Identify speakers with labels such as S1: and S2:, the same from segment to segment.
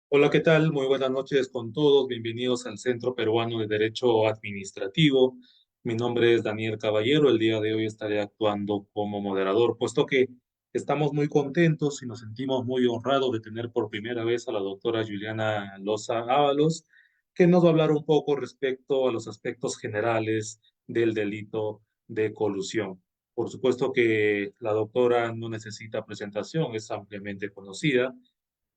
S1: Hola, ¿qué tal? Muy buenas noches con todos. Bienvenidos al Centro Peruano de Derecho Administrativo. Mi nombre es Daniel Caballero. El día de hoy estaré actuando como moderador, puesto que estamos muy contentos y nos sentimos muy honrados de tener por primera vez a la doctora Juliana Loza Ábalos, que nos va a hablar un poco respecto a los aspectos generales del delito de colusión. Por supuesto que la doctora no necesita presentación, es ampliamente conocida,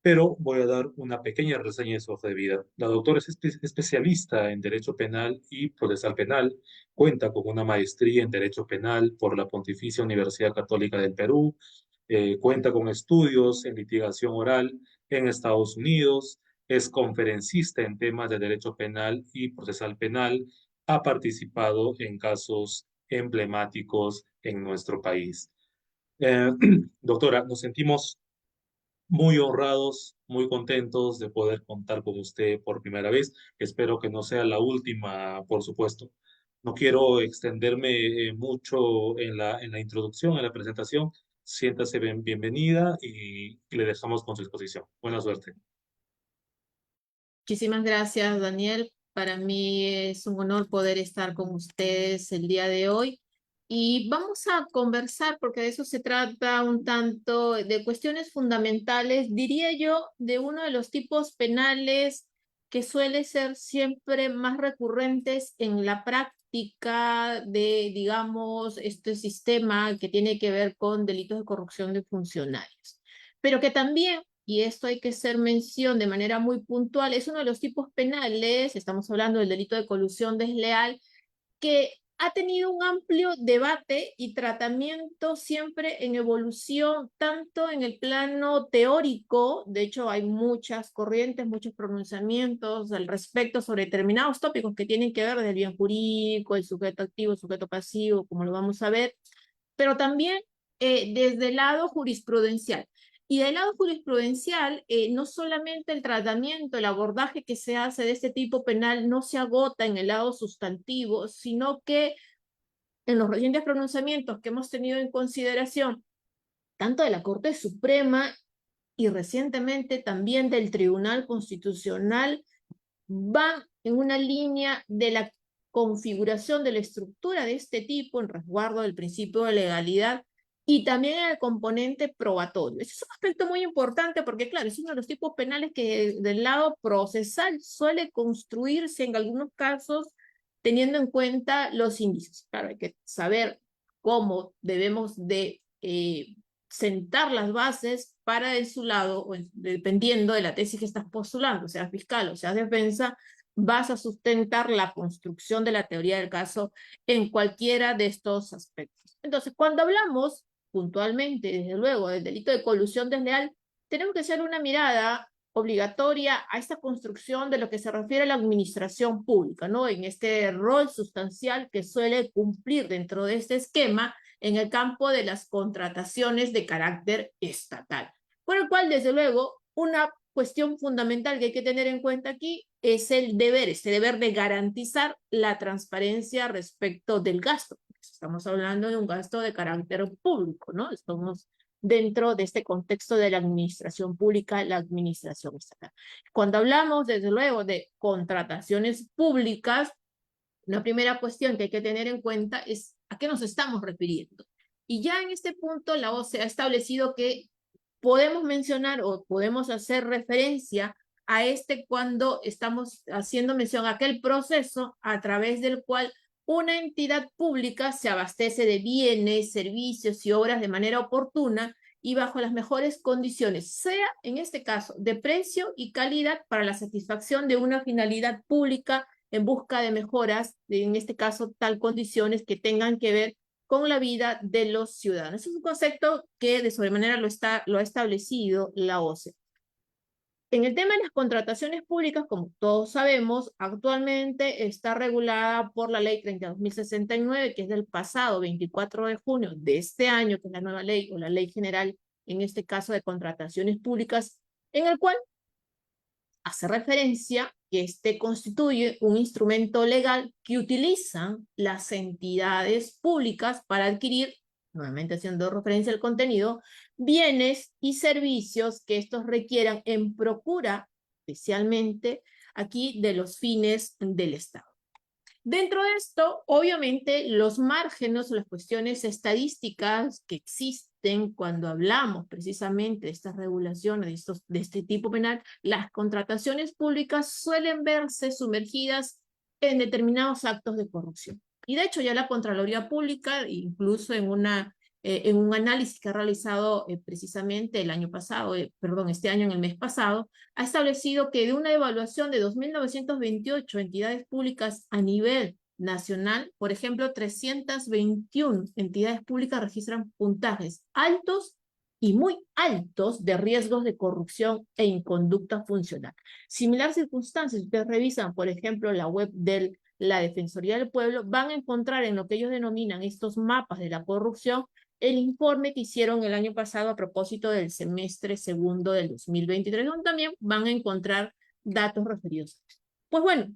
S1: pero voy a dar una pequeña reseña de su hoja de vida. La doctora es especialista en Derecho Penal y Procesal Penal, cuenta con una maestría en Derecho Penal por la Pontificia Universidad Católica del Perú, cuenta con estudios en litigación oral en Estados Unidos, es conferencista en temas de Derecho Penal y Procesal Penal, ha participado en casos emblemáticos en nuestro país. Eh, Doctora, nos sentimos muy honrados, muy contentos de poder contar con usted por primera vez. Espero que no sea la última, por supuesto. No quiero extenderme mucho en la introducción, en la presentación. Siéntase bienvenida y le dejamos con su exposición. Buena suerte.
S2: Muchísimas gracias, Daniel. Para mí es un honor poder estar con ustedes el día de hoy. Y vamos a conversar, porque de eso se trata un tanto, de cuestiones fundamentales, diría yo, de uno de los tipos penales que suele ser siempre más recurrentes en la práctica de, digamos, este sistema que tiene que ver con delitos de corrupción de funcionarios. Pero que también, y esto hay que hacer mención de manera muy puntual, es uno de los tipos penales, estamos hablando del delito de colusión desleal, que ha tenido un amplio debate y tratamiento siempre en evolución, tanto en el plano teórico. De hecho hay muchas corrientes, muchos pronunciamientos al respecto sobre determinados tópicos que tienen que ver desde el bien jurídico, el sujeto activo, el sujeto pasivo, como lo vamos a ver, pero también desde el lado jurisprudencial. Y del lado jurisprudencial, no solamente el tratamiento, el abordaje que se hace de este tipo penal no se agota en el lado sustantivo, sino que en los recientes pronunciamientos que hemos tenido en consideración, tanto de la Corte Suprema y recientemente también del Tribunal Constitucional, van en una línea de la configuración de la estructura de este tipo en resguardo del principio de legalidad y también el componente probatorio. Ese es un aspecto muy importante porque, claro, es uno de los tipos penales que del lado procesal suele construirse en algunos casos teniendo en cuenta los indicios. Claro, hay que saber cómo debemos de sentar las bases para de su lado, o dependiendo de la tesis que estás postulando, sea fiscal o sea defensa, vas a sustentar la construcción de la teoría del caso en cualquiera de estos aspectos. Entonces, cuando hablamos puntualmente, desde luego, del delito de colusión desleal, tenemos que hacer una mirada obligatoria a esta construcción de lo que se refiere a la administración pública, ¿no? En este rol sustancial que suele cumplir dentro de este esquema en el campo de las contrataciones de carácter estatal. Por el cual, desde luego, una cuestión fundamental que hay que tener en cuenta aquí es el deber, este deber de garantizar la transparencia respecto del gasto. Estamos hablando de un gasto de carácter público, ¿no? Estamos dentro de este contexto de la administración pública, la administración estatal. Cuando hablamos, desde luego, de contrataciones públicas, una primera cuestión que hay que tener en cuenta es a qué nos estamos refiriendo. Y ya en este punto la OCDE ha establecido que podemos mencionar o podemos hacer referencia a este cuando estamos haciendo mención a aquel proceso a través del cual una entidad pública se abastece de bienes, servicios y obras de manera oportuna y bajo las mejores condiciones, sea en este caso de precio y calidad para la satisfacción de una finalidad pública en busca de mejoras, en este caso tal condiciones que tengan que ver con la vida de los ciudadanos. Es un concepto que de sobremanera lo ha establecido la OCDE. En el tema de las contrataciones públicas, como todos sabemos, actualmente está regulada por la ley 32.069, que es del pasado 24 de junio de este año, que es la nueva ley o la ley general, en este caso de contrataciones públicas, en el cual hace referencia que este constituye un instrumento legal que utilizan las entidades públicas para adquirir, nuevamente haciendo referencia al contenido, bienes y servicios que estos requieran en procura especialmente aquí de los fines del Estado. Dentro de esto, obviamente, los márgenes o las cuestiones estadísticas que existen cuando hablamos precisamente de estas regulaciones, de este tipo penal, las contrataciones públicas suelen verse sumergidas en determinados actos de corrupción. Y de hecho ya la Contraloría Pública, incluso en un análisis que ha realizado precisamente el año pasado, este año en el mes pasado, ha establecido que de una evaluación de 2.928 entidades públicas a nivel nacional, por ejemplo, 321 entidades públicas registran puntajes altos y muy altos de riesgos de corrupción e inconducta funcional. Similar circunstancia, si ustedes revisan, por ejemplo, la web de la Defensoría del Pueblo, van a encontrar en lo que ellos denominan estos mapas de la corrupción el informe que hicieron el año pasado a propósito del semestre segundo del 2023, donde también van a encontrar datos referidos. Pues bueno,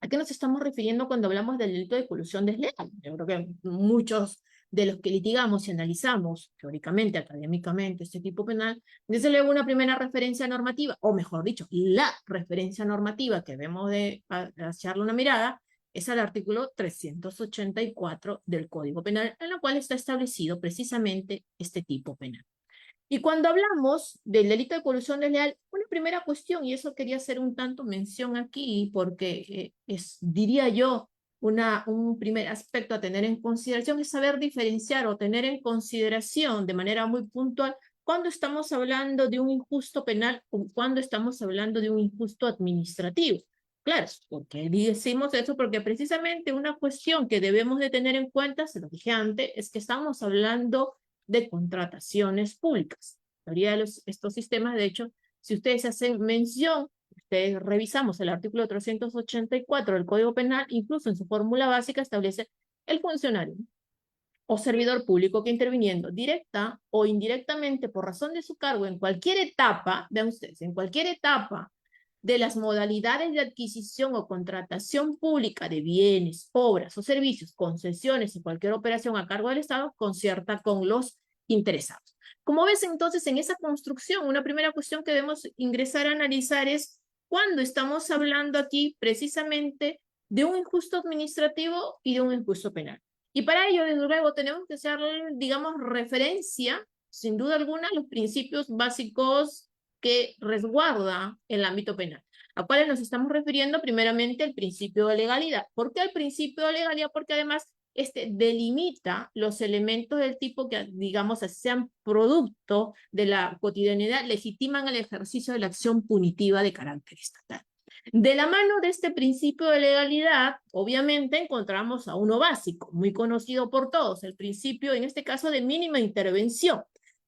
S2: ¿a qué nos estamos refiriendo cuando hablamos del delito de colusión desleal? Yo creo que muchos de los que litigamos y analizamos teóricamente, académicamente, este tipo penal, desde luego una primera referencia normativa, o mejor dicho, la referencia normativa que debemos de echarle una mirada, es al artículo 384 del Código Penal, en el cual está establecido precisamente este tipo penal. Y cuando hablamos del delito de colusión desleal, una primera cuestión, y eso quería hacer un tanto mención aquí, porque diría yo, un primer aspecto a tener en consideración es saber diferenciar o tener en consideración de manera muy puntual cuando estamos hablando de un injusto penal o cuando estamos hablando de un injusto administrativo. Claro, porque decimos eso porque precisamente una cuestión que debemos de tener en cuenta, se lo dije antes, es que estamos hablando de contrataciones públicas. La mayoría de estos sistemas, de hecho, si ustedes hacen mención, ustedes revisamos el artículo 384 del Código Penal, incluso en su fórmula básica establece el funcionario o servidor público que interviniendo directa o indirectamente por razón de su cargo en cualquier etapa, vean ustedes, en cualquier etapa de las modalidades de adquisición o contratación pública de bienes, obras o servicios, concesiones y cualquier operación a cargo del Estado, concierta con los interesados. Como ves entonces en esa construcción, una primera cuestión que debemos ingresar a analizar es cuando estamos hablando aquí precisamente de un injusto administrativo y de un injusto penal. Y para ello, desde luego, tenemos que hacer, digamos, referencia, sin duda alguna, a los principios básicos que resguarda el ámbito penal. ¿A cuáles nos estamos refiriendo? Primeramente, el principio de legalidad. ¿Por qué el principio de legalidad? Porque además delimita los elementos del tipo que, digamos, sean producto de la cotidianidad, legitiman el ejercicio de la acción punitiva de carácter estatal. De la mano de este principio de legalidad, obviamente encontramos a uno básico, muy conocido por todos, el principio, en este caso, de mínima intervención,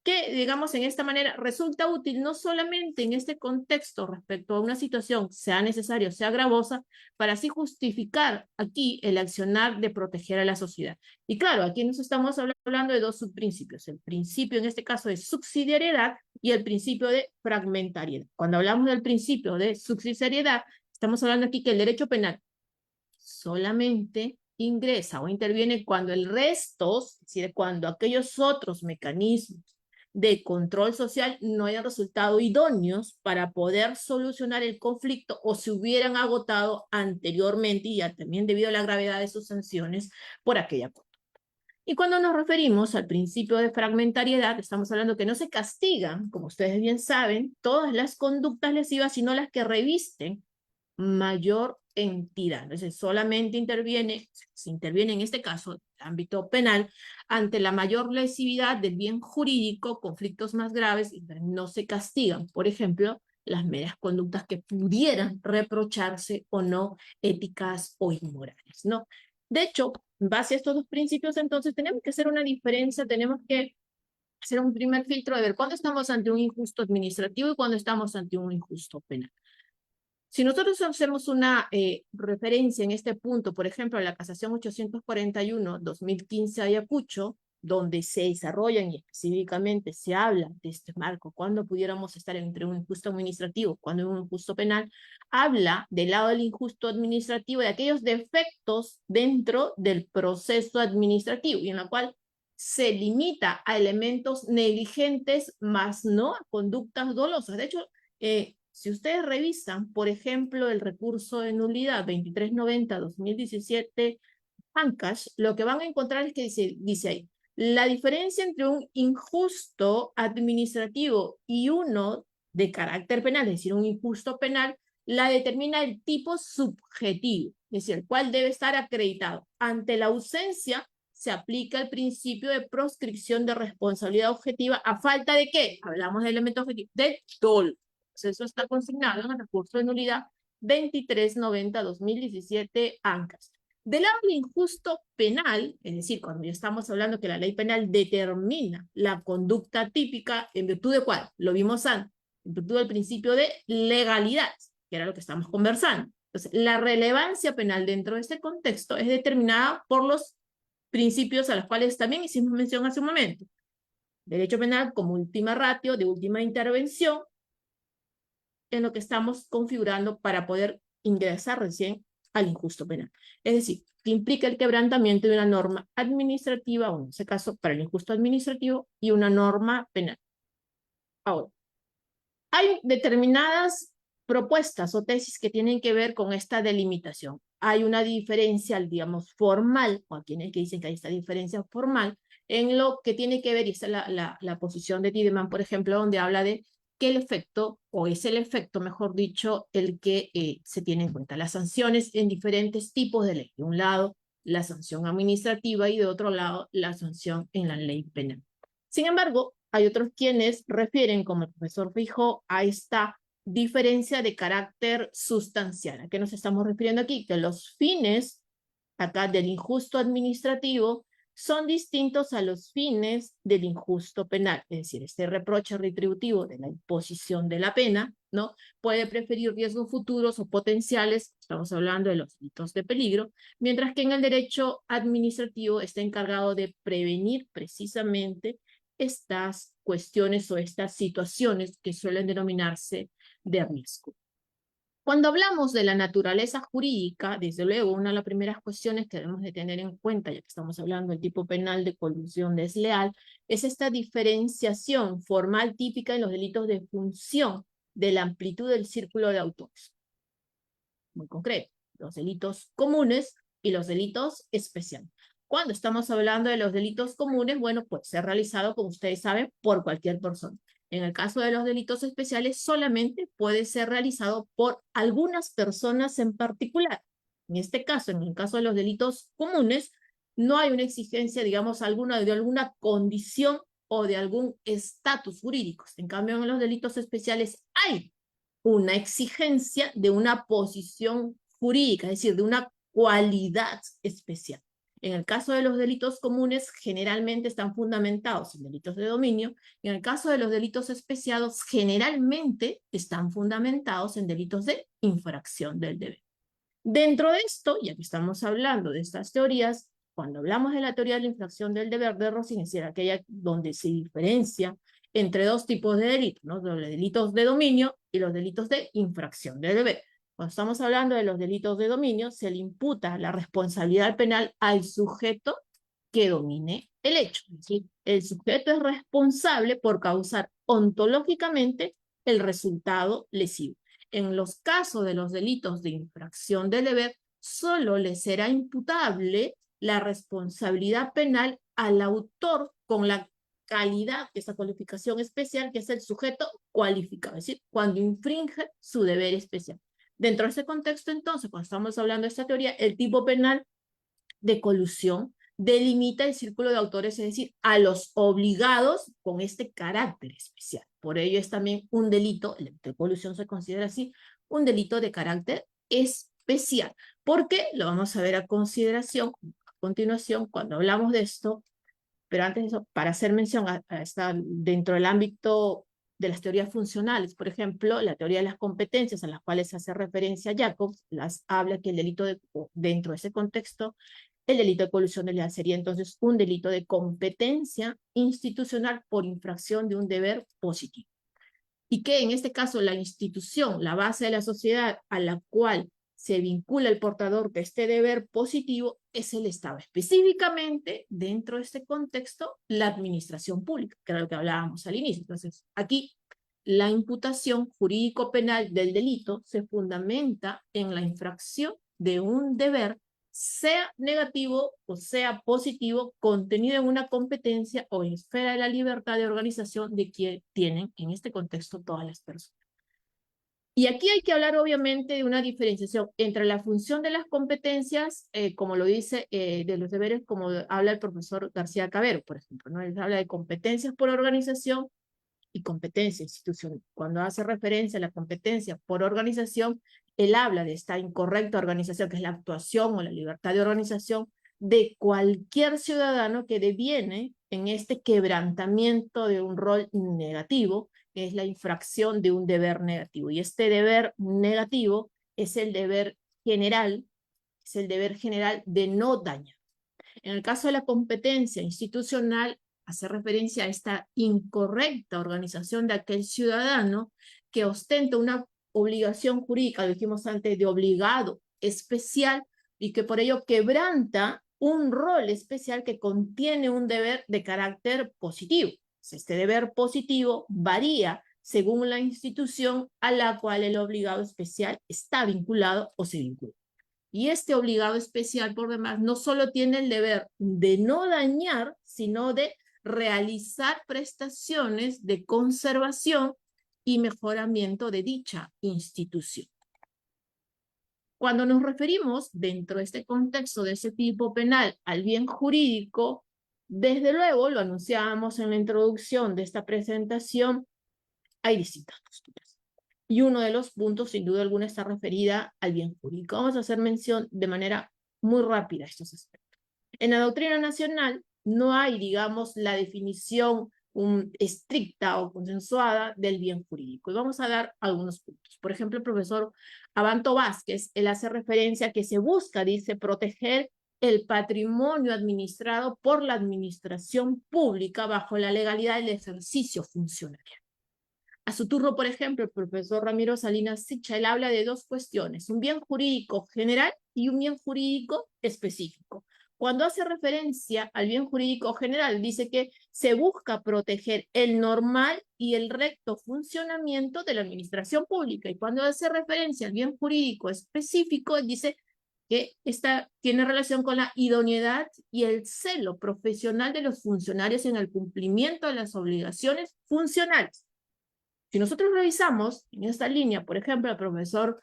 S2: que, digamos, en esta manera resulta útil no solamente en este contexto respecto a una situación, sea necesaria o sea gravosa, para así justificar aquí el accionar de proteger a la sociedad. Y claro, aquí nos estamos hablando de dos subprincipios, el principio en este caso de subsidiariedad y el principio de fragmentariedad. Cuando hablamos del principio de subsidiariedad, estamos hablando aquí que el derecho penal solamente ingresa o interviene cuando el resto, es decir, cuando aquellos otros mecanismos de control social no hayan resultado idóneos para poder solucionar el conflicto o se hubieran agotado anteriormente y ya también debido a la gravedad de sus sanciones por aquella conducta. Y cuando nos referimos al principio de fragmentariedad, estamos hablando que no se castigan, como ustedes bien saben, todas las conductas lesivas, sino las que revisten mayor entidad. Entonces, solamente se interviene en este caso, el ámbito penal, ante la mayor lesividad del bien jurídico, conflictos más graves, y no se castigan, por ejemplo, las meras conductas que pudieran reprocharse o no éticas o inmorales, ¿no? De hecho, en base a estos dos principios, entonces, tenemos que hacer una diferencia, tenemos que hacer un primer filtro de ver cuándo estamos ante un injusto administrativo y cuándo estamos ante un injusto penal. Si nosotros hacemos una referencia en este punto, por ejemplo, a la casación 841-2015 Ayacucho, donde se desarrollan y específicamente se habla de este marco, cuando pudiéramos estar entre un injusto administrativo, cuando un injusto penal, habla del lado del injusto administrativo, de aquellos defectos dentro del proceso administrativo, y en la cual se limita a elementos negligentes, más no a conductas dolosas. De hecho, Si ustedes revisan, por ejemplo, el recurso de nulidad 2390-2017 ANCASH, lo que van a encontrar es que dice ahí, la diferencia entre un injusto administrativo y uno de carácter penal, es decir, un injusto penal, la determina el tipo subjetivo, es decir, el cual debe estar acreditado. Ante la ausencia, se aplica el principio de proscripción de responsabilidad objetiva. ¿A falta de qué? Hablamos de elemento objetivo, de dolo. Entonces, eso está consignado en el recurso de nulidad 2390-2017 ANCAS. Del lado del injusto penal, es decir, cuando ya estamos hablando que la ley penal determina la conducta típica, ¿en virtud de cuál? Lo vimos antes, en virtud del principio de legalidad, que era lo que estamos conversando. Entonces, la relevancia penal dentro de este contexto es determinada por los principios a los cuales también hicimos mención hace un momento. Derecho penal como última ratio, de última intervención, en lo que estamos configurando para poder ingresar recién al injusto penal. Es decir, que implica el quebrantamiento de una norma administrativa, o en ese caso para el injusto administrativo, y una norma penal. Ahora, hay determinadas propuestas o tesis que tienen que ver con esta delimitación. Hay una diferencia, digamos, formal, o a quienes que dicen que hay esta diferencia formal, en lo que tiene que ver, y esta es la posición de Tiedemann, por ejemplo, donde habla de que el efecto, o es el efecto, mejor dicho, el que se tiene en cuenta. Las sanciones en diferentes tipos de ley. De un lado, la sanción administrativa y de otro lado, la sanción en la ley penal. Sin embargo, hay otros quienes refieren, como el profesor Feijó, a esta diferencia de carácter sustancial. ¿A qué nos estamos refiriendo aquí? Que los fines acá del injusto administrativo son distintos a los fines del injusto penal. Es decir, este reproche retributivo de la imposición de la pena, ¿no? Puede preferir riesgos futuros o potenciales, estamos hablando de los delitos de peligro, mientras que en el derecho administrativo está encargado de prevenir precisamente estas cuestiones o estas situaciones que suelen denominarse de riesgo. Cuando hablamos de la naturaleza jurídica, desde luego, una de las primeras cuestiones que debemos de tener en cuenta, ya que estamos hablando del tipo penal de colusión desleal, es esta diferenciación formal típica en los delitos de función de la amplitud del círculo de autores. Muy concreto, los delitos comunes y los delitos especiales. Cuando estamos hablando de los delitos comunes, bueno, puede ser realizado, como ustedes saben, por cualquier persona. En el caso de los delitos especiales, solamente puede ser realizado por algunas personas en particular. En este caso, en el caso de los delitos comunes, no hay una exigencia, digamos, alguna de alguna condición o de algún estatus jurídico. En cambio, en los delitos especiales hay una exigencia de una posición jurídica, es decir, de una cualidad especial. En el caso de los delitos comunes, generalmente están fundamentados en delitos de dominio, y en el caso de los delitos especiados, generalmente están fundamentados en delitos de infracción del deber. Dentro de esto, ya que estamos hablando de estas teorías, cuando hablamos de la teoría de la infracción del deber de Rossin, es decir, aquella donde se diferencia entre dos tipos de delitos, ¿no? Los delitos de dominio y los delitos de infracción del deber. Cuando estamos hablando de los delitos de dominio, se le imputa la responsabilidad penal al sujeto que domine el hecho. Es decir, el sujeto es responsable por causar ontológicamente el resultado lesivo. En los casos de los delitos de infracción del deber, solo le será imputable la responsabilidad penal al autor con la calidad, esa cualificación especial, que es el sujeto cualificado, es decir, cuando infringe su deber especial. Dentro de ese contexto, entonces, cuando estamos hablando de esta teoría, el tipo penal de colusión delimita el círculo de autores, es decir, a los obligados con este carácter especial. Por ello es también un delito, el de colusión se considera así, un delito de carácter especial. Porque lo vamos a ver a continuación cuando hablamos de esto, pero antes de eso, para hacer mención a esta, dentro del ámbito de las teorías funcionales, por ejemplo, la teoría de las competencias a las cuales hace referencia Jacobs, las habla que el delito dentro de ese contexto, el delito de colusión desleal sería entonces un delito de competencia institucional por infracción de un deber positivo. Y que en este caso la institución, la base de la sociedad a la cual se vincula el portador de este deber positivo es el Estado. Específicamente, dentro de este contexto, la administración pública, que era lo que hablábamos al inicio. Entonces, aquí la imputación jurídico-penal del delito se fundamenta en la infracción de un deber, sea negativo o sea positivo, contenido en una competencia o esfera de la libertad de organización de que tienen, en este contexto, todas las personas. Y aquí hay que hablar obviamente de una diferenciación entre la función de las competencias, como lo dice, de los deberes, como habla el profesor García Cabero, por ejemplo, ¿no? Él habla de competencias por organización y competencia institucional. Cuando hace referencia a la competencia por organización, él habla de esta incorrecta organización, que es la actuación o la libertad de organización de cualquier ciudadano que deviene en este quebrantamiento de un rol negativo, que es la infracción de un deber negativo. Y este deber negativo es el deber general, de no dañar. En el caso de la competencia institucional, hace referencia a esta incorrecta organización de aquel ciudadano que ostenta una obligación jurídica, lo dijimos antes, de obligado especial, y que por ello quebranta un rol especial que contiene un deber de carácter positivo. Este deber positivo varía según la institución a la cual el obligado especial está vinculado o se vincula. Y este obligado especial, por demás, no solo tiene el deber de no dañar, sino de realizar prestaciones de conservación y mejoramiento de dicha institución. Cuando nos referimos, dentro de este contexto de ese tipo penal, al bien jurídico, desde luego, lo anunciábamos en la introducción de esta presentación, hay distintas posturas. Y uno de los puntos, sin duda alguna, está referida al bien jurídico. Vamos a hacer mención de manera muy rápida a estos aspectos. En la doctrina nacional no hay, digamos, la definición estricta o consensuada del bien jurídico. Y vamos a dar algunos puntos. Por ejemplo, el profesor Abanto Vázquez, él hace referencia a que se busca, dice, proteger el patrimonio administrado por la administración pública bajo la legalidad del ejercicio funcional. A su turno, por ejemplo, el profesor Ramiro Salinas Sicha, él habla de dos cuestiones, un bien jurídico general y un bien jurídico específico. Cuando hace referencia al bien jurídico general, dice que se busca proteger el normal y el recto funcionamiento de la administración pública. Y cuando hace referencia al bien jurídico específico, dice que esta tiene relación con la idoneidad y el celo profesional de los funcionarios en el cumplimiento de las obligaciones funcionales. Si nosotros revisamos en esta línea, por ejemplo, el profesor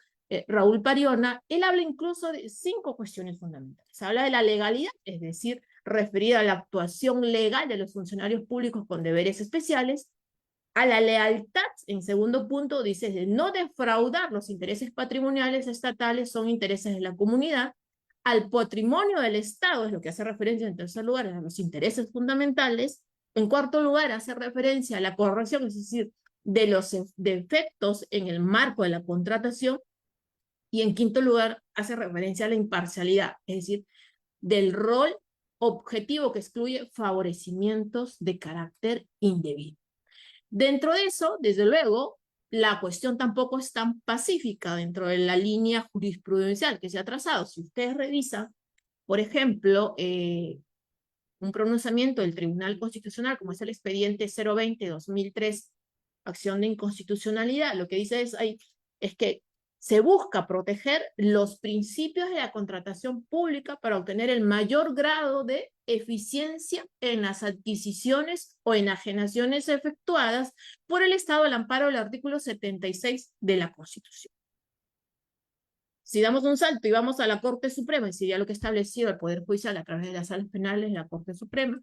S2: Raúl Pariona, él habla incluso de 5 cuestiones fundamentales. Habla de la legalidad, es decir, referida a la actuación legal de los funcionarios públicos con deberes especiales, a la lealtad, en segundo punto, dice de no defraudar los intereses patrimoniales estatales, son intereses de la comunidad, al patrimonio del Estado, es lo que hace referencia en tercer lugar a los intereses fundamentales, en cuarto lugar hace referencia a la corrección, es decir, de los defectos en el marco de la contratación, y en quinto lugar hace referencia a la imparcialidad, es decir, del rol objetivo que excluye favorecimientos de carácter indebido. Dentro de eso, desde luego, la cuestión tampoco es tan pacífica dentro de la línea jurisprudencial que se ha trazado. Si ustedes revisan, por ejemplo, un pronunciamiento del Tribunal Constitucional, como es el expediente 020-2003, acción de inconstitucionalidad, lo que dice es que se busca proteger los principios de la contratación pública para obtener el mayor grado de eficiencia en las adquisiciones o enajenaciones efectuadas por el Estado al amparo del artículo 76 de la Constitución. Si damos un salto y vamos a la Corte Suprema, y sería lo que ha establecido el Poder Judicial a través de las salas penales de la Corte Suprema,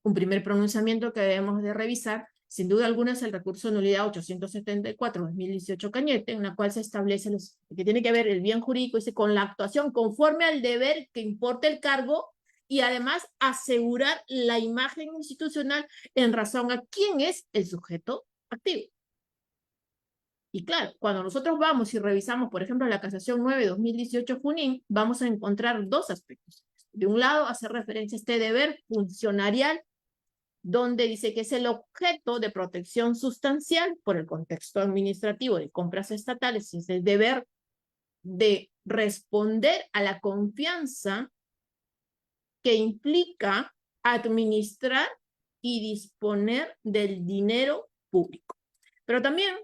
S2: un primer pronunciamiento que debemos de revisar, sin duda alguna, es el recurso de nulidad 874-2018 Cañete, en la cual se establece que tiene que ver el bien jurídico, dice, con la actuación conforme al deber que importa el cargo y además asegurar la imagen institucional en razón a quién es el sujeto activo. Y claro, cuando nosotros vamos y revisamos, por ejemplo, la casación 9-2018 Junín, vamos a encontrar dos aspectos. De un lado, hace referencia a este deber funcionarial, donde dice que es el objeto de protección sustancial por el contexto administrativo de compras estatales, es el deber de responder a la confianza que implica administrar y disponer del dinero público. Pero también,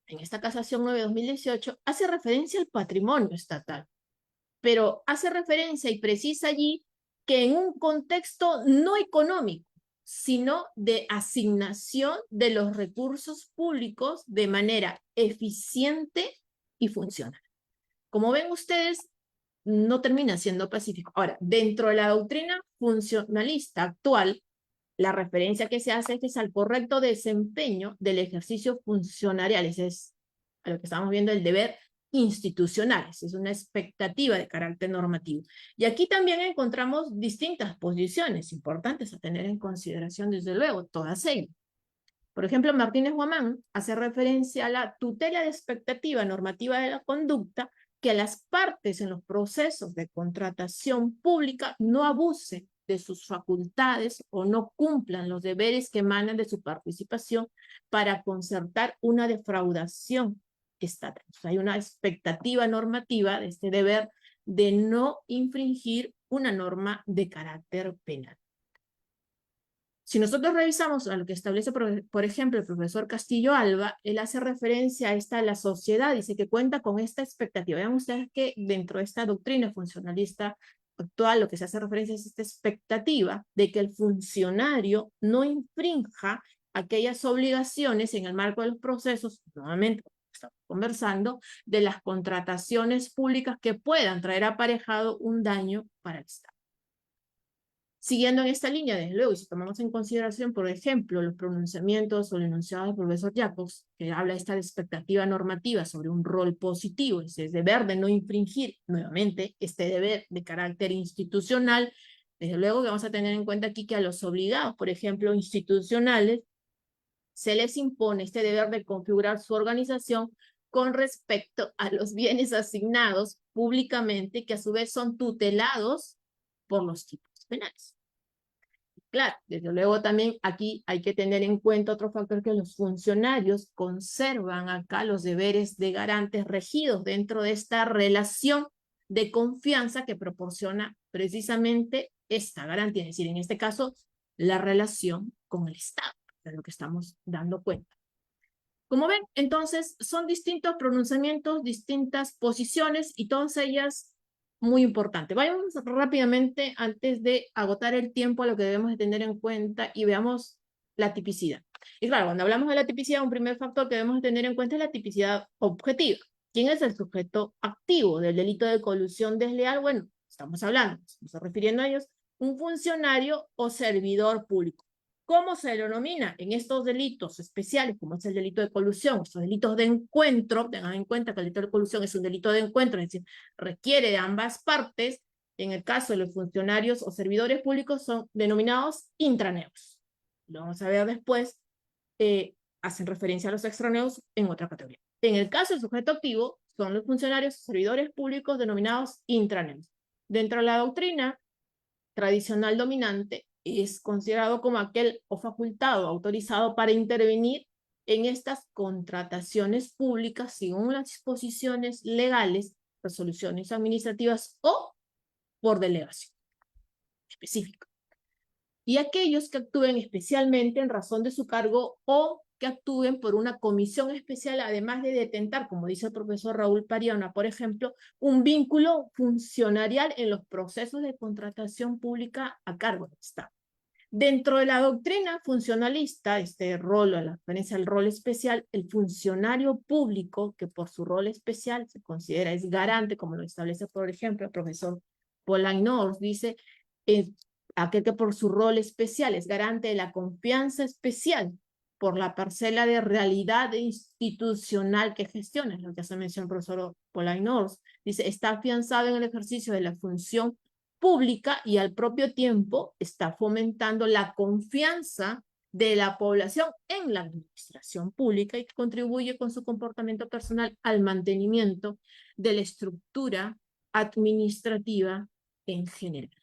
S2: en esta Casación 9/2018, hace referencia al patrimonio estatal, pero hace referencia y precisa allí que en un contexto no económico, sino de asignación de los recursos públicos de manera eficiente y funcional. Como ven ustedes, no termina siendo pacífico. Ahora, dentro de la doctrina funcionalista actual, la referencia que se hace es al correcto desempeño del ejercicio funcionarial. Ese es a lo que estamos viendo, el deber institucional. Es una expectativa de carácter normativo. Y aquí también encontramos distintas posiciones importantes a tener en consideración, desde luego, todas ellas. Por ejemplo, Martínez Guamán hace referencia a la tutela de expectativa normativa de la conducta, que las partes en los procesos de contratación pública no abusen de sus facultades o no cumplan los deberes que emanan de su participación para concertar una defraudación estatal. O sea, hay una expectativa normativa de este deber de no infringir una norma de carácter penal. Si nosotros revisamos a lo que establece, por ejemplo, el profesor Castillo Alba, él hace referencia a la sociedad, dice que cuenta con esta expectativa. Vean ustedes que dentro de esta doctrina funcionalista actual, lo que se hace referencia es esta expectativa de que el funcionario no infrinja aquellas obligaciones en el marco de los procesos, nuevamente, estamos conversando, de las contrataciones públicas que puedan traer aparejado un daño para el Estado. Siguiendo en esta línea, desde luego, y si tomamos en consideración, por ejemplo, los pronunciamientos o el enunciado del profesor Jacobs, que habla de esta expectativa normativa sobre un rol positivo, ese deber de no infringir, nuevamente, este deber de carácter institucional, desde luego que vamos a tener en cuenta aquí que a los obligados, por ejemplo, institucionales, se les impone este deber de configurar su organización con respecto a los bienes asignados públicamente, que a su vez son tutelados por los tipos penales. Claro, desde luego también aquí hay que tener en cuenta otro factor, que los funcionarios conservan acá los deberes de garantes regidos dentro de esta relación de confianza que proporciona precisamente esta garantía, es decir, en este caso, la relación con el Estado, de lo que estamos dando cuenta. Como ven, entonces, son distintos pronunciamientos, distintas posiciones y todas ellas muy importante. Vayamos rápidamente, antes de agotar el tiempo, a lo que debemos de tener en cuenta y veamos la tipicidad. Y claro, cuando hablamos de la tipicidad, un primer factor que debemos de tener en cuenta es la tipicidad objetiva. ¿Quién es el sujeto activo del delito de colusión desleal? Bueno, estamos refiriendo a ellos, un funcionario o servidor público. ¿Cómo se denomina en estos delitos especiales, como es el delito de colusión, estos delitos de encuentro? Tengan en cuenta que el delito de colusión es un delito de encuentro, es decir, requiere de ambas partes. En el caso de los funcionarios o servidores públicos son denominados intraneos. Lo vamos a ver después, hacen referencia a los extraneos en otra categoría. En el caso del sujeto activo, son los funcionarios o servidores públicos denominados intraneos. Dentro de la doctrina tradicional dominante, es considerado como aquel o facultado autorizado para intervenir en estas contrataciones públicas según las disposiciones legales, resoluciones administrativas o por delegación específica. Y aquellos que actúen especialmente en razón de su cargo o que actúen por una comisión especial, además de detentar, como dice el profesor Raúl Pariana, por ejemplo, un vínculo funcionarial en los procesos de contratación pública a cargo del Estado. Dentro de la doctrina funcionalista, este rol, la referencia al rol especial, el funcionario público, que por su rol especial se considera es garante, como lo establece, por ejemplo, el profesor Polanyi, dice, aquel que por su rol especial es garante de la confianza especial por la parcela de realidad institucional que gestiona, es lo que hace mención el profesor Polanyi, dice, está afianzado en el ejercicio de la función pública y al propio tiempo está fomentando la confianza de la población en la administración pública y que contribuye con su comportamiento personal al mantenimiento de la estructura administrativa en general.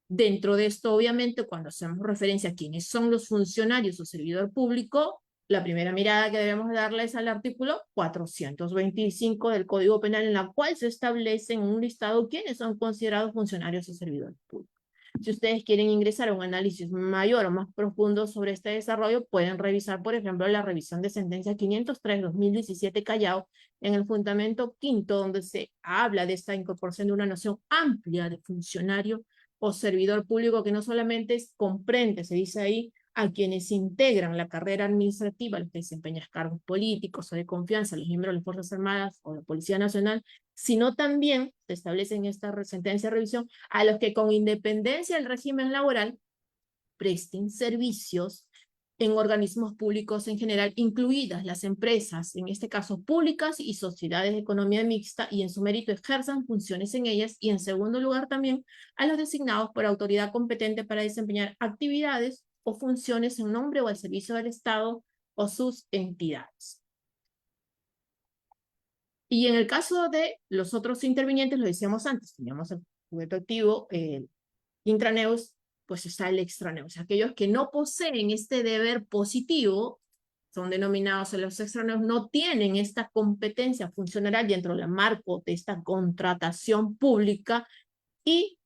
S2: Dentro de esto, obviamente, cuando hacemos referencia a quiénes son los funcionarios o servidor público, la primera mirada que debemos darle es al artículo 425 del Código Penal, en la cual se establece en un listado quiénes son considerados funcionarios o servidores públicos. Si ustedes quieren ingresar a un análisis mayor o más profundo sobre este desarrollo, pueden revisar, por ejemplo, la revisión de sentencia 503/2017 Callao en el fundamento quinto, donde se habla de esta incorporación de una noción amplia de funcionario o servidor público que no solamente comprende, se dice ahí, a quienes integran la carrera administrativa, los que desempeñan cargos políticos o de confianza, los miembros de las Fuerzas Armadas o la Policía Nacional, sino también, se establece en esta sentencia de revisión, a los que con independencia del régimen laboral presten servicios en organismos públicos en general, incluidas las empresas, en este caso públicas y sociedades de economía mixta, y en su mérito ejerzan funciones en ellas, y en segundo lugar también a los designados por autoridad competente para desempeñar actividades o funciones en nombre o al servicio del Estado o sus entidades. Y en el caso de los otros intervinientes, lo decíamos antes, teníamos el sujeto activo, el intraneus, pues está el extraneus. Aquellos que no poseen este deber positivo, son denominados los extraneus, no tienen esta competencia funcional dentro del marco de esta contratación pública y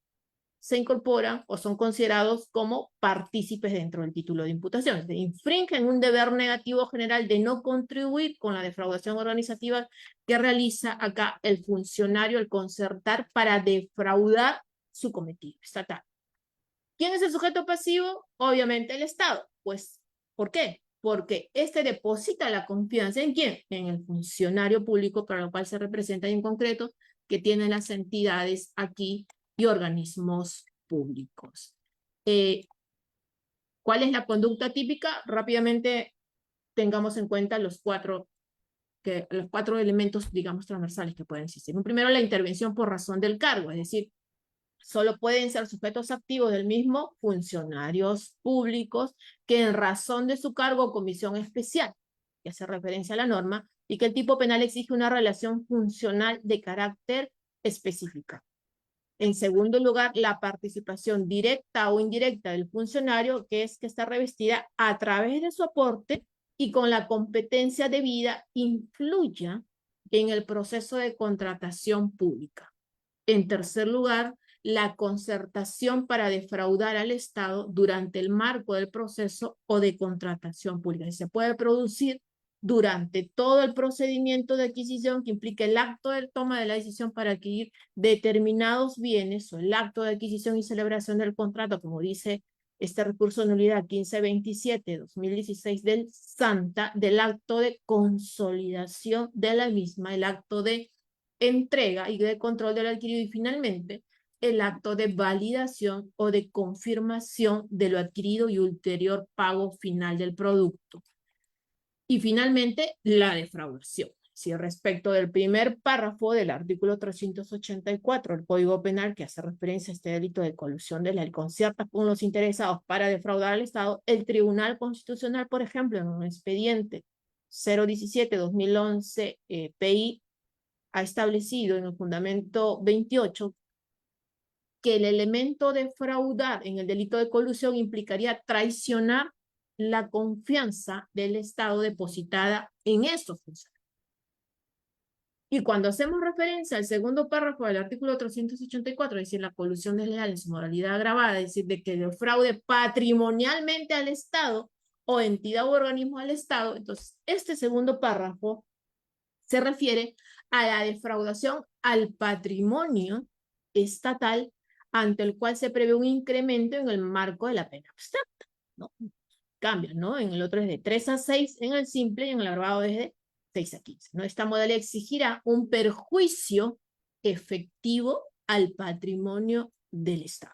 S2: se incorporan o son considerados como partícipes dentro del título de imputación. Se infringen un deber negativo general de no contribuir con la defraudación organizativa que realiza acá el funcionario al concertar para defraudar su cometido estatal. ¿Quién es el sujeto pasivo? Obviamente el Estado. Pues, ¿por qué? Porque este deposita la confianza ¿en quién? En el funcionario público para lo cual se representa en concreto que tienen las entidades aquí y organismos públicos. ¿Cuál es la conducta típica? Rápidamente tengamos en cuenta los cuatro elementos, digamos, transversales que pueden existir. Primero, la intervención por razón del cargo, es decir, solo pueden ser sujetos activos del mismo funcionarios públicos que en razón de su cargo o comisión especial, que hace referencia a la norma, y que el tipo penal exige una relación funcional de carácter específica. En segundo lugar, la participación directa o indirecta del funcionario, que está revestida a través de su aporte y con la competencia debida, influya en el proceso de contratación pública. En tercer lugar, la concertación para defraudar al Estado durante el marco del proceso o de contratación pública. Se puede producir durante todo el procedimiento de adquisición que implica el acto de toma de la decisión para adquirir determinados bienes o el acto de adquisición y celebración del contrato, como dice este recurso de nulidad 1527/2016 del SANTA, del acto de consolidación de la misma, el acto de entrega y de control del adquirido y finalmente el acto de validación o de confirmación de lo adquirido y ulterior pago final del producto. Y finalmente, la defraudación. Si respecto del primer párrafo del artículo 384 del Código Penal, que hace referencia a este delito de colusión de la concierta con los interesados para defraudar al Estado, el Tribunal Constitucional, por ejemplo, en un expediente 017/2011 PI, ha establecido en el fundamento 28 que el elemento de fraudar en el delito de colusión implicaría traicionar la confianza del Estado depositada en estos funcionarios. Y cuando hacemos referencia al segundo párrafo del artículo 384, es decir, la colusión desleal en su modalidad agravada, es decir, de que defraude patrimonialmente al Estado o entidad u organismo al Estado, entonces este segundo párrafo se refiere a la defraudación al patrimonio estatal ante el cual se prevé un incremento en el marco de la pena abstracta, ¿no? Cambian, ¿no? En el otro es de 3 a 6 en el simple y en el agravado desde 6 a 15, ¿no? Esta modalidad exigirá un perjuicio efectivo al patrimonio del Estado.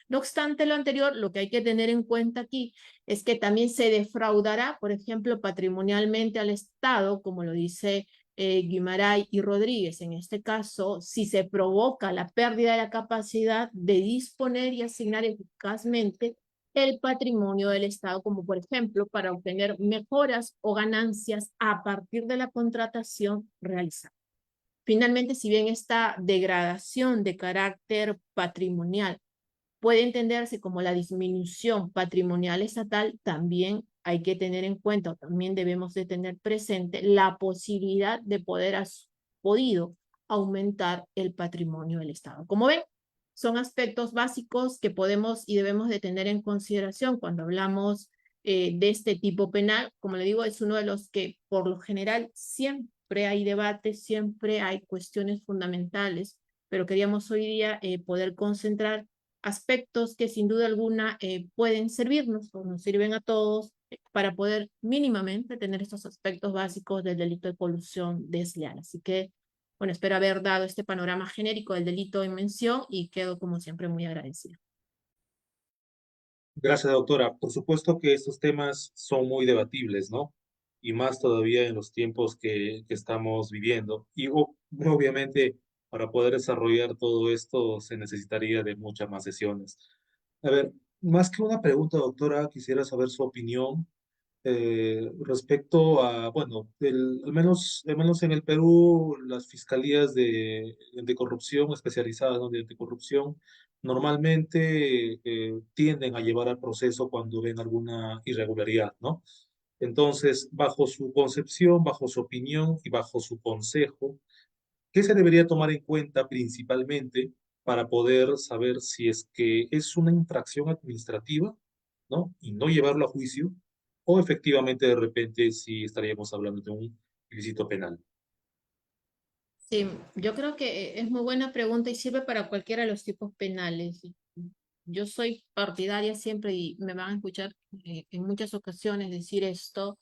S2: No obstante lo anterior, lo que hay que tener en cuenta aquí es que también se defraudará, por ejemplo, patrimonialmente al Estado, como lo dice Guimaray y Rodríguez, en este caso, si se provoca la pérdida de la capacidad de disponer y asignar eficazmente el patrimonio del Estado, como por ejemplo, para obtener mejoras o ganancias a partir de la contratación realizada. Finalmente, si bien esta degradación de carácter patrimonial puede entenderse como la disminución patrimonial estatal, también hay que tener en cuenta, o también debemos de tener presente, la posibilidad de podido aumentar el patrimonio del Estado. Como ven, son aspectos básicos que podemos y debemos de tener en consideración cuando hablamos de este tipo penal. Como le digo, es uno de los que por lo general siempre hay debate, siempre hay cuestiones fundamentales, pero queríamos hoy día poder concentrar aspectos que sin duda alguna pueden servirnos o nos sirven a todos para poder mínimamente tener estos aspectos básicos del delito de colusión desleal. Así que, bueno, espero haber dado este panorama genérico del delito en mención y quedo como siempre muy agradecida.
S1: Gracias, doctora. Por supuesto que estos temas son muy debatibles, ¿no? Y más todavía en los tiempos que estamos viviendo. Y obviamente para poder desarrollar todo esto se necesitaría de muchas más sesiones. A ver, más que una pregunta, doctora, quisiera saber su opinión respecto a, bueno, al menos en el Perú, las fiscalías de corrupción especializadas, ¿no?, de anticorrupción, normalmente tienden a llevar al proceso cuando ven alguna irregularidad, ¿no? Entonces, bajo su concepción, bajo su opinión y bajo su consejo, ¿qué se debería tomar en cuenta principalmente para poder saber si es que es una infracción administrativa, ¿no? Y no llevarlo a juicio, o efectivamente de repente sí estaríamos hablando de un ilícito penal?
S2: Sí, yo creo que es muy buena pregunta y sirve para cualquiera de los tipos penales. Yo soy partidaria siempre y me van a escuchar en muchas ocasiones decir esto.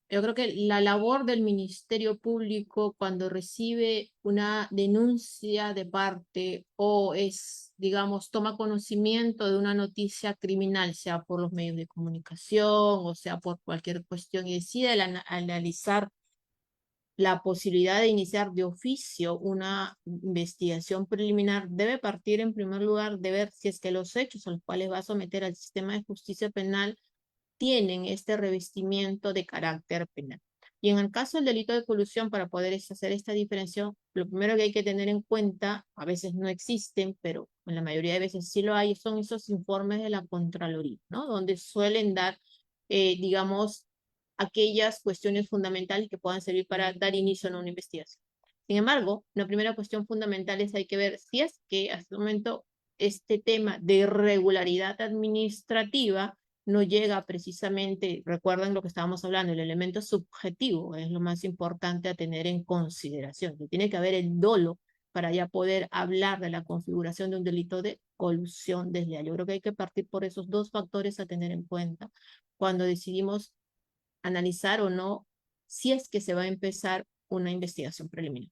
S2: Yo creo que la labor del Ministerio Público cuando recibe una denuncia de parte o es, digamos, toma conocimiento de una noticia criminal, sea por los medios de comunicación o sea por cualquier cuestión y decide analizar la posibilidad de iniciar de oficio una investigación preliminar, debe partir en primer lugar de ver si es que los hechos a los cuales va a someter al sistema de justicia penal tienen este revestimiento de carácter penal. Y en el caso del delito de colusión, para poder hacer esta diferencia, lo primero que hay que tener en cuenta, a veces no existen, pero en la mayoría de veces sí lo hay, son esos informes de la Contraloría, ¿no? Donde suelen dar, digamos, aquellas cuestiones fundamentales que puedan servir para dar inicio a una investigación. Sin embargo, la primera cuestión fundamental es hay que ver si es que hasta el momento este tema de irregularidad administrativa no llega precisamente, recuerden lo que estábamos hablando, el elemento subjetivo es lo más importante a tener en consideración, que tiene que haber el dolo para ya poder hablar de la configuración de un delito de colusión desleal. Yo creo que hay que partir por esos dos factores a tener en cuenta cuando decidimos analizar o no si es que se va a empezar una investigación preliminar.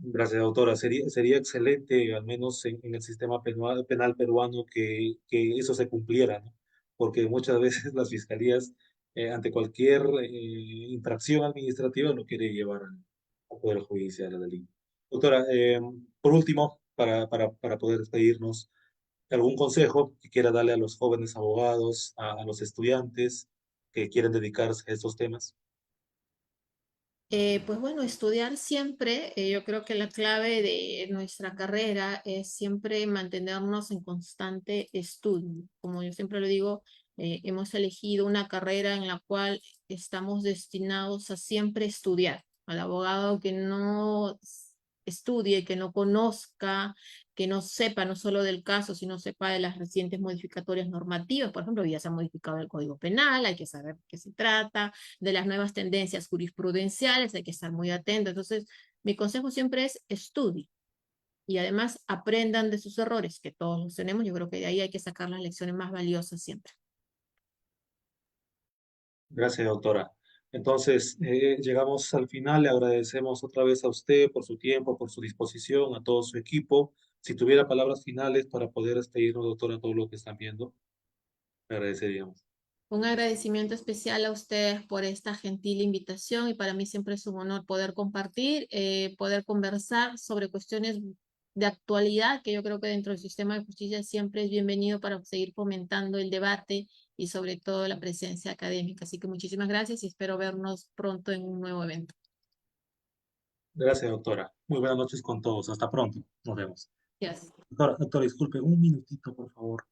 S1: Gracias, doctora. Sería excelente, al menos en el sistema penal peruano, que eso se cumpliera, ¿no? Porque muchas veces las fiscalías, ante cualquier infracción administrativa, lo quiere llevar al Poder Judicial, a la ley. Doctora, por último, para poder despedirnos, ¿algún consejo que quiera darle a los jóvenes abogados, a los estudiantes que quieren dedicarse a estos temas?
S2: Pues bueno, estudiar siempre, yo creo que la clave de nuestra carrera es siempre mantenernos en constante estudio. Como yo siempre lo digo, hemos elegido una carrera en la cual estamos destinados a siempre estudiar. Al abogado que no estudie, que no conozca, que no sepa no solo del caso, sino sepa de las recientes modificatorias normativas. Por ejemplo, ya se ha modificado el Código Penal, hay que saber de qué se trata, de las nuevas tendencias jurisprudenciales, hay que estar muy atento. Entonces, mi consejo siempre es estudie y además aprendan de sus errores, que todos los tenemos. Yo creo que de ahí hay que sacar las lecciones más valiosas siempre.
S1: Gracias, doctora. Entonces, llegamos al final. Le agradecemos otra vez a usted por su tiempo, por su disposición, a todo su equipo. Si tuviera palabras finales para poder despedirnos, doctora, a todo lo que están viendo, le agradeceríamos.
S2: Un agradecimiento especial a ustedes por esta gentil invitación y para mí siempre es un honor poder compartir, poder conversar sobre cuestiones de actualidad que yo creo que dentro del sistema de justicia siempre es bienvenido para seguir fomentando el debate y sobre todo la presencia académica. Así que muchísimas gracias y espero vernos pronto en un nuevo evento.
S1: Gracias, doctora. Muy buenas noches con todos. Hasta pronto. Nos vemos.
S2: Gracias.
S1: Doctora, disculpe, un minutito, por favor.